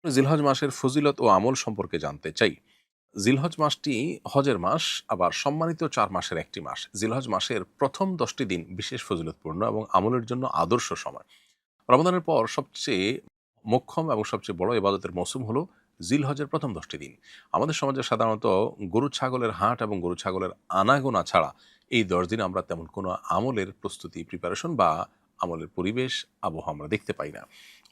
জিলহজ মাসের ফজিলত ও আমল সম্পর্কে জানতে চাই। জিলহজ মাসটি হজের মাস, আবার সম্মানিত ৪ মাসের একটি মাস। জিলহজ মাসের প্রথম ১০টি দিন বিশেষ ফজিলতপূর্ণ এবং আমলের জন্য আদর্শ সময়। রমাদানের পর সবচেয়ে মোক্ষম এবং সবচেয়ে বড় ইবাদতের মৌসুম হলো জিলহজের প্রথম ১০টি দিন। আমাদের সমাজে সাধারণত গরু ছাগলের হাট এবং গরু ছাগলের আনাগোনা ছাড়া এই ১০ দিন আমরা তেমন কোনো আমলের প্রস্তুতি, প্রিপারেশন বা আমলের পরিবেশ, আবহাওয়া আমরা দেখতে পাই না।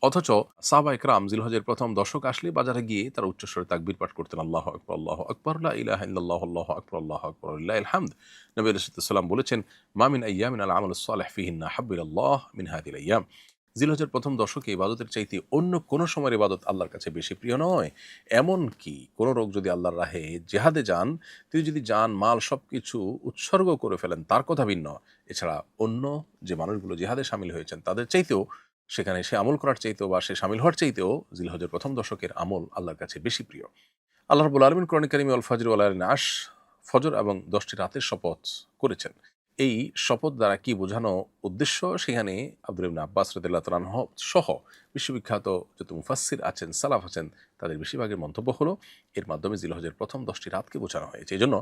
অথচ সাহাবা একরাম জিলহজের প্রথম দশক আসলে বাজারে গিয়ে তারা উচ্চস্বরে তাকবীর পাঠ করতেন, আল্লাহু আকবার, আল্লাহু আকবার, লা ইলাহা ইল্লাল্লাহ, আল্লাহু আকবার, আল্লাহু আকবার, লিল্লাহিল হামদ। নবী আলাইহিস সালাম বলেছেন, মা মিন আইয়ামিন আল আমালুস সালিহ ফিহিন্না আহাব্বু ইলাল্লাহ মিন হাযিহিল আইয়াম। জিলহজের প্রথম দশকে ইবাদতের চাইতে অন্য কোনো সময়ের ইবাদত আল্লাহর কাছে বেশি প্রিয় নয়। এমনকি কোনো লোক যদি আল্লাহর রাহে জেহাদে যান, তিনি যদি যান মাল সবকিছু উৎসর্গ করে ফেলেন, তার কথা ভিন্ন। এছাড়া অন্য যে মানুষগুলো জিহাদে শামিল হয়েছেন তাদের চাইতেও, সেখানে সে আমল করার চাইতেও বা সে শামিল হওয়ার চাইতেও জিলহজের প্রথম দশকের আমল আল্লাহর কাছে বেশি প্রিয়। আল্লাহ রাব্বুল আলামিন কোরআনে কারিমে আল ফজর ওয়াল লাইলিন আশ, ফজর এবং ১০টি রাতের শপথ করেছেন। এই শপথ দ্বারা কি বোঝানো উদ্দেশ্য, সেখানে আব্দুল ইবনে আব্বাস রাদিয়াল্লাহু তাআলা আনহু সহ বিশ্ববিখ্যাত যত মুফাসসির আছেন, সালাফ আছেন, তাদের বেশিরভাগের মন্তব্য হলো এর মাধ্যমে জিলহজের প্রথম ১০টি রাতকে বোঝানো হয়েছে। এজন্য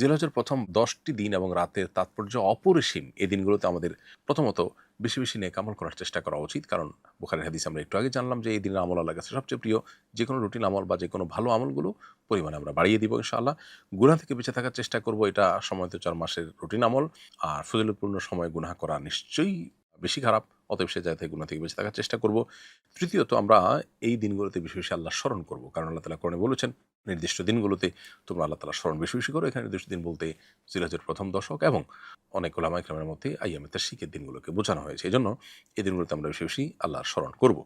জিলহজের প্রথম ১০টি দিন এবং রাতের তাৎপর্য অপরিসীম। এই দিনগুলোতে আমাদের প্রথমত বেশি বেশি নেক আমল করার চেষ্টা করা উচিত। কারণ বুখারীর হাদিস আমরা একটু আগে জানলাম যে এই দিনের আমল আল্লাহর কাছে সবচেয়ে প্রিয়। যেকোনো রুটিন আমল বা যেকোনো ভালো আমলগুলো পরিমাণে আমরা বাড়িয়ে দিব ইনশাআল্লাহ। গুনাহ থেকে বেঁচে থাকার চেষ্টা করব, এটা সম্মানিত ৪ মাসের রুটিন আমল। আর ফজিলতপূর্ণ সময়ে গুনাহ করা নিশ্চয়ই বেশি খারাপ। অতএব সে জায়গা থেকে গুনাহ থেকে বেঁচে থাকার চেষ্টা করব। তৃতীয়ত আমরা এই দিনগুলোতে বেশি বেশি আল্লাহর স্মরণ করব। কারণ আল্লাহ তাআলা কোরআনে বলেছেন, নির্দিষ্ট দিনগুলোতে তোমরা আল্লাহ তাআলার স্মরণ বেশি বেশি করো। এখানে নির্দিষ্ট দিন বলতে জিলহজের প্রথম দশক এবং অনেক উলামা ইকরামের মধ্যে আইয়ামে তাশরিকের দিনগুলোকে বোঝানো হয়েছে। এজন্য এই দিনগুলোতে আমরা বেশি বেশি আল্লাহর স্মরণ করব।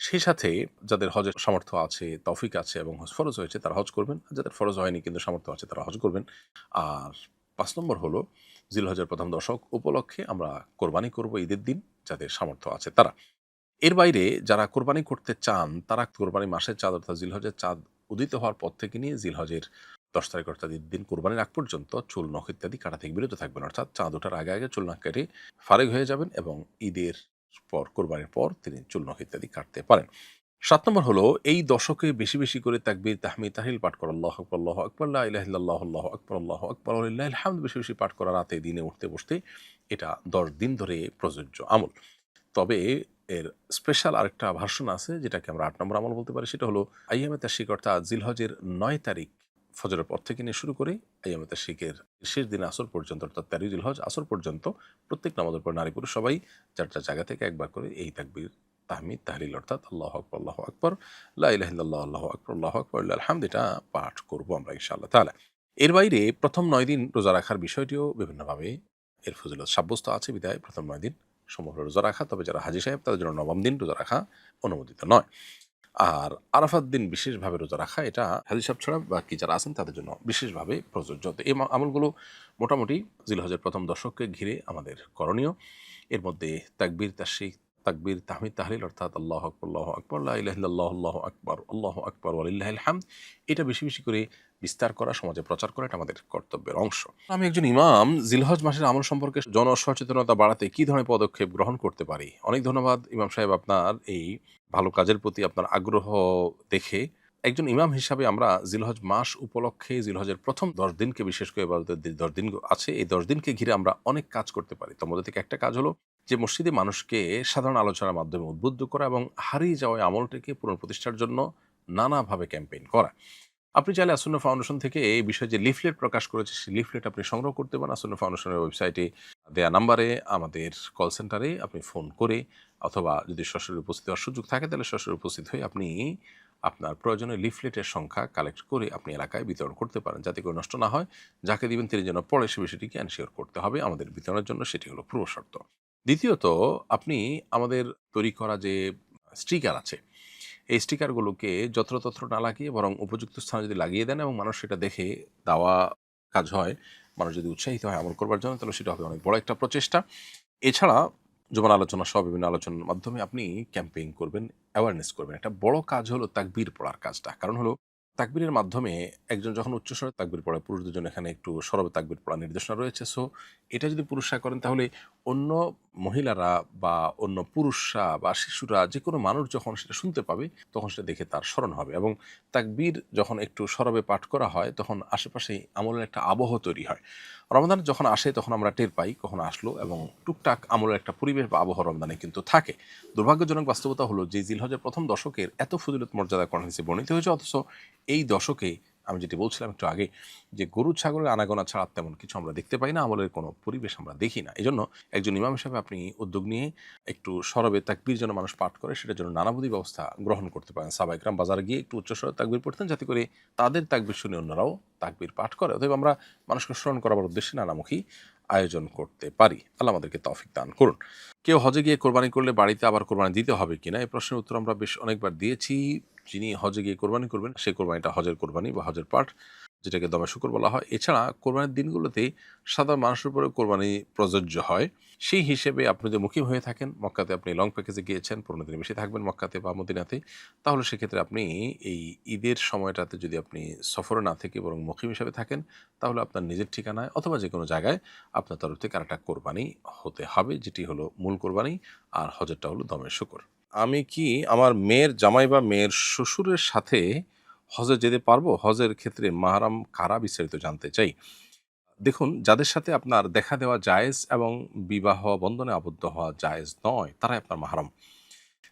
সেই সাথে যাদের হজের সামর্থ্য আছে, তৌফিক আছে এবং হজ ফরজ হয়েছে তারা হজ করবেন। আর যাদের ফরজ হয়নি কিন্তু সামর্থ্য আছে তারা হজ করবেন। আর ৫ নম্বর হলো জিলহজের প্রথম দশক উপলক্ষে আমরা কোরবানি করব ঈদের দিন, যাদের সামর্থ্য আছে তারা। এর বাইরে যারা কোরবানি করতে চান তারা কোরবানি মাসের চাঁদ অর্থাৎ জিলহজের চাঁদ উদিত হওয়ার পর থেকে নিয়ে জিলহজের ১০ তারিখ অর্থাৎ ঈদের দিন কোরবানির আগ পর্যন্ত চুল নখ ইত্যাদি কাটা থেকে বিরত থাকবেন। অর্থাৎ চাঁদ ওঠার আগে আগে চুল নখ কেটে ফারেক হয়ে যাবেন এবং ঈদের পর, কোরবানির পর তিনি চুল নখ ইত্যাদি কাটতে পারেন। ৭ নম্বর হলো এই দশকে বেশি বেশি করে তাকবীর, তাহমিদ, তাহলিল পাঠ করা, আল্লাহু আকবার, আল্লাহু আকবার, লা ইলাহা ইল্লাল্লাহ, আল্লাহু আকবার, আল্লাহু আকবার, ওয়া লিল্লাহিল হামদ বেশি বেশি পাঠ করা রাতে, দিনে, উঠতে বসতে। এটা ১০ দিন ধরে প্রযোজ্য আমল। তবে এর স্পেশাল আরেকটা ভার্সন আছে যেটাকে আমরা ৮ নম্বর আমল বলতে পারি। সেটা হলো আইয়ামে তাশরিক অর্থাৎ জিলহজের ৯ তারিখ ফজরের পর থেকে নিয়ে শুরু করে আইয়ামে তাশরিকের শেষ দিন আসর পর্যন্ত অর্থাৎ ১৩ জিলহজ আসর পর্যন্ত প্রত্যেক নামাজের পর নারী পুরুষ সবাই যার যার জায়গা থেকে একবার করে এই তাকবীর, তাহমিদ, তাহলিল অর্থাৎ আল্লাহু আকবার, আল্লাহু আকবার, লা ইলাহা ইল্লাল্লাহ, আল্লাহু আকবার, আল্লাহু আকবার, লিল্লাহিল হামদ এটা পাঠ করব আমরা ইনশাআল্লাহ তাআলা। এর বাইরে প্রথম ৯ দিন রোজা রাখার বিষয়টিও বিভিন্নভাবে এর ফজিলত সাব্যস্ত আছে বিধায় প্রথম ৯ দিন সমগ্র রোজা রাখা। তবে যারা হাজী সাহেব তাদের জন্য নবম দিন রোজা রাখা অনুমোদিত নয়। আর আরাফাত দিন বিশেষভাবে রোজা রাখা এটা হাজী সাহেব ছাড়া বাকি যারা আছেন তাদের জন্য বিশেষভাবে প্রযোজ্য। তো এই আমলগুলো মোটামুটি জিলহজের প্রথম দশককে ঘিরে আমাদের করণীয়। এর মধ্যে তাকবীর, তাশরিক, তাকবীর, তাহমিদ, তাহলিল অর্থাৎ আল্লাহু আকবার, আল্লাহু আকবার, লা ইলাহা ইল্লাল্লাহ, আল্লাহু আকবার, আল্লাহু আকবার, ওয়া লিল্লাহিল হামদ এটা বেশি বেশি করে বিস্তার করা, সমাজে প্রচার করা এটা আমাদের কর্তব্যের অংশ। আমি একজন ইমাম, জিলহজ মাসের আমল সম্পর্কে জনসচেতনতা বাড়াতে কি ধরনের পদক্ষেপ গ্রহণ করতে পারি? অনেক ধন্যবাদ ইমাম সাহেব আপনার এই ভালো কাজের প্রতি আপনার আগ্রহ দেখে। একজন ইমাম হিসাবে আমরা জিলহজ মাস উপলক্ষে জিলহজের প্রথম ১০ দিনকে বিশেষ করে ইবাদতের যে ১০ দিন আছে এই ১০ দিনকে ঘিরে আমরা অনেক কাজ করতে পারি। তার মধ্যে থেকে একটা কাজ হলো যে মসজিদে মানুষকে সাধারণ আলোচনার মাধ্যমে উদ্বুদ্ধ করা এবং হারিয়ে যাওয়া এই আমলটিকে পুনঃপ্রতিষ্ঠার জন্য নানাভাবে ক্যাম্পেইন করা। আপনি চাইলে আসন্ন ফাউন্ডেশন থেকে এই বিষয়ে যে লিফলেট প্রকাশ করেছে সেই লিফলেট আপনি সংগ্রহ করতে পারেন। আসন্ন ফাউন্ডেশনের ওয়েবসাইটে দেয়া নাম্বারে আমাদের কল সেন্টারে আপনি ফোন করে অথবা যদি সরাসরি উপস্থিত হওয়ার সুযোগ থাকে তাহলে সরাসরি উপস্থিত হয়ে আপনি আপনার প্রয়োজনীয় লিফলেটের সংখ্যা কালেক্ট করে আপনি এলাকায় বিতরণ করতে পারেন, যাতে করে নষ্ট না হয়। যাকে দিবেন তিনি যেন পড়ে সে বিষয়টিকে এনশিওর করতে হবে আমাদের বিতরণের জন্য, সেটি হলো পূর্ব শর্ত। দ্বিতীয়ত, আপনি আমাদের তৈরি করা যে স্টিকার আছে এই স্টিকারগুলোকে যত্রতত্র না লাগিয়ে বরং উপযুক্ত স্থানে যদি লাগিয়ে দেন এবং মানুষ সেটা দেখে দেওয়া কাজ হয়, মানুষ যদি উৎসাহিত হয় আমল করবার জন্য, তাহলে সেটা হবে অনেক বড় একটা প্রচেষ্টা। এছাড়া জুমার আলোচনা সহ বিভিন্ন আলোচনার মাধ্যমে আপনি ক্যাম্পেইন করবেন, অ্যাওয়ারনেস করবেন। একটা বড় কাজ হলো তাকবীর পড়ার কাজটা। কারণ হলো তাকবীরের মাধ্যমে একজন যখন উচ্চস্বরে তাকবীর পড়ে, পুরুষদের জন্য এখানে একটু সরবে তাকবীর পড়ার নির্দেশনা রয়েছে। সো এটা যদি পুরুষরা করেন তাহলে অন্য মহিলারা বা অন্য পুরুষরা বা শিশুরা যেকোনো মানুষ যখন সেটা শুনতে পাবে তখন সেটা দেখে তার স্মরণ হবে। এবং তাকবীর যখন একটু সরবে পাঠ করা হয় তখন আশেপাশে আমলের একটা আবহ তৈরি হয়। রমাদান যখন আসে তখন আমরা টের পাই কখন আসলো, এবং টুকটাক আমলের একটা পরিবেশ বা আবহ রমদানে কিন্তু থাকে। দুর্ভাগ্যজনক বাস্তবতা হলো যে জিলহজের প্রথম দশকের এত ফজিলত মর্যাদা কোরআন হাদিসে বর্ণিত হয়েছে, অথচ এই দশকে আমি যেটি বলছিলাম একটু আগে, যে গরু ছাগলের আনাগোনা ছাড়া তেমন কিছু আমরা দেখতে পাই না, আমলের কোনো পরিবেশ আমরা দেখি না। এজন্য একজন ইমাম হিসাবে আপনি উদ্যোগ নিয়ে একটু সরবে তাকবীর যেন মানুষ পাঠ করে সেটার জন্য নানাবিধ ব্যবস্থা গ্রহণ করতে পারেন। সাহাবা ইকরাম বাজারে গিয়ে একটু উচ্চস্বরে তাকবীর পড়তেন যাতে করে তাদের তাকবীর শুনে অন্যরাও তাকবীর পাঠ করে। অতএব আমরা মানুষকে স্মরণ করার উদ্দেশ্যে নানামুখী আয়োজন করতে পারি। আল্লাহ আমাদেরকে তৌফিক দান করুন। কেউ হজে গিয়ে কোরবানি করলে বাড়িতে আবার কোরবানি দিতে হবে কিনা, এই প্রশ্নের উত্তর আমরা বেশ অনেকবার দিয়েছি। যিনি হজে গিয়ে কোরবানি করবেন সেই কোরবানিটা হজের কোরবানি বা হজের পাঠ, যেটাকে দমে শুকর বলা হয়। এছাড়া কোরবানির দিনগুলোতে সাধারণ মানুষের উপরে কোরবানি প্রযোজ্য হয়। সেই হিসেবে আপনি যদি মুকিম হয়ে থাকেন, মক্কাতে আপনি লং প্যাকেজে গিয়েছেন, 15 দিন বেশি থাকবেন মক্কাতে বা মদিনাতে, তাহলে সেক্ষেত্রে আপনি এই ঈদের সময়টাতে যদি আপনি সফরে না থেকে বরং মুকিম হিসেবে থাকেন, তাহলে আপনার নিজের ঠিকানায় অথবা যে কোনো জায়গায় আপনার তরফ থেকে আরেকটা কোরবানি হতে হবে, যেটি হলো মূল কোরবানি, আর হজেরটা হলো দমে শুকর। আমি কি আমার মেয়ের জামাই বা মেয়ের শ্বশুরের সাথে হজে যেতে পারবো? হজের ক্ষেত্রে মাহরাম কারা, বিস্তারিত জানতে চাই। দেখুন, যাদের সাথে আপনার দেখা দেওয়া জায়েজ এবং বিবাহ বন্ধনে আবদ্ধ হওয়া জায়েজ নয়, তারাই আপনার মাহরাম।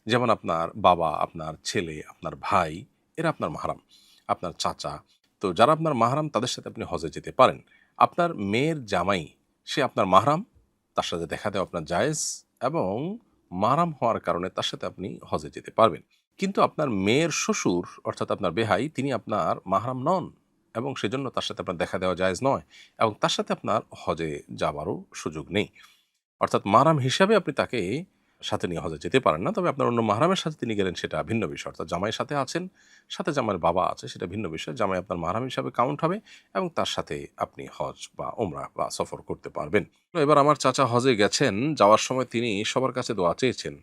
যেমন আপনার বাবা, আপনার ছেলে, আপনার ভাই, এরা আপনার মাহরাম, আপনার চাচা। তো যারা আপনার মাহরাম তাদের সাথে আপনি হজে যেতে পারেন। আপনার মেয়ের জামাই, সে আপনার মাহরাম, তার সাথে দেখা দেওয়া আপনার জায়েজ, এবং মাহরাম হওয়ার কারণে তার সাথে আপনি হজে যেতে পারবেন। কিন্তু আপনার মেয়ের শ্বশুর অর্থাৎ আপনার বেহাই, তিনি আপনার মাহরাম নন, এবং সেজন্য তার সাথে আপনার দেখা দেওয়া জায়েজ নয়, এবং তার সাথে আপনার হজে যাবারও সুযোগ নেই। অর্থাৎ মাহরাম হিসাবে আপনি তাকে সাথে নিয়ে হজে যেতে পারেন না। তবে আপনার অন্য মাহরামের সাথে তিনি গেলেন সেটা ভিন্ন বিষয়। অর্থাৎ জামাইয়ের সাথে আছেন, সাথে জামাইয়ের বাবা আছে, সেটা ভিন্ন বিষয়। জামাই আপনার মাহরাম হিসাবে কাউন্ট হবে এবং তার সাথে আপনি হজ বা ওমরাহ বা সফর করতে পারবেন। তো এবার আমার চাচা হজে গেছেন, যাওয়ার সময় তিনি সবার কাছে দোয়া চেয়েছেন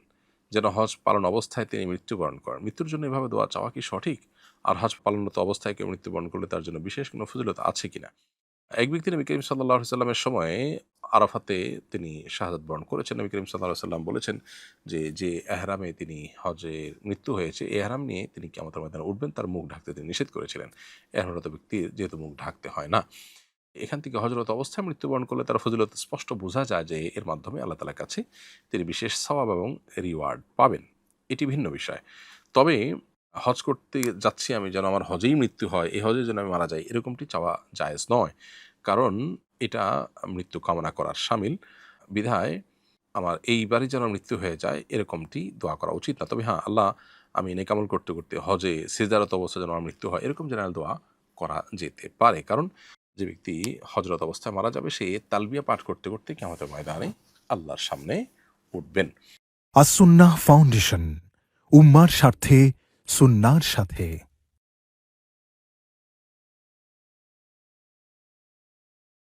যেন হজ পালন অবস্থায় তিনি মৃত্যুবরণ করেন। মৃত্যুর জন্য এভাবে দোয়া চাওয়া কি সঠিক? আর হজ পালনরত অবস্থায় কেউ মৃত্যুবরণ করলে তার জন্য বিশেষ কোনো ফজিলত আছে কিনা? এক ব্যক্তি নবী করিম সাল্লাল্লাহু আলাইহি সাল্লামের সময়ে আরাফাতে তিনি শাহাদাত বরণ করেছেন। নবী করিম সাল্লাল্লাহু আলাইহি সাল্লাম বলেছেন যে এহরামে তিনি হজের মৃত্যু হয়েছে, এই এহরাম নিয়ে তিনি কিয়ামতের ময়দানে উঠবেন, তার মুখ ঢাকতে তিনি নিষেধ করেছিলেন। এহরামরত ব্যক্তির যেহেতু মুখ ঢাকতে হয় না। এখান থেকে হজরত অবস্থায় মৃত্যুবরণ করলে তার ফজিলত স্পষ্ট বোঝা যায় যে এর মাধ্যমে আল্লাহ তাআলার কাছে তিনি বিশেষ সওয়াব এবং রিওয়ার্ড পাবেন। এটি ভিন্ন বিষয়। তবে হজ করতে যাচ্ছি আমি, যেন আমার হজেই মৃত্যু হয়, এই হজে যেন আমি মারা যাই, এরকমটি চাওয়া জায়েজ নয়। কারণ এটা মৃত্যু কামনা করার শামিল। বিধায় আমার এইবারই যেন মৃত্যু হয়ে যায় এরকমটি দোয়া করা উচিত না। তবে হ্যাঁ, আল্লাহ আমি নেক আমল করতে, করতে হজে সিজদারত অবস্থায় যেন আমার মৃত্যু হয়, এরকম জেনারেল দোয়া করা যেতে পারে। কারণ যে ব্যক্তি হজরত অবস্থায় মারা যাবে সে তালবিয়া পাঠ করতে, করতে কিয়ামতের ময়দানে আল্লাহর সামনে উঠবেন। আসুন্নাহ ফাউন্ডেশন, উম্মার স্বার্থে সুন্নাহর সাথে।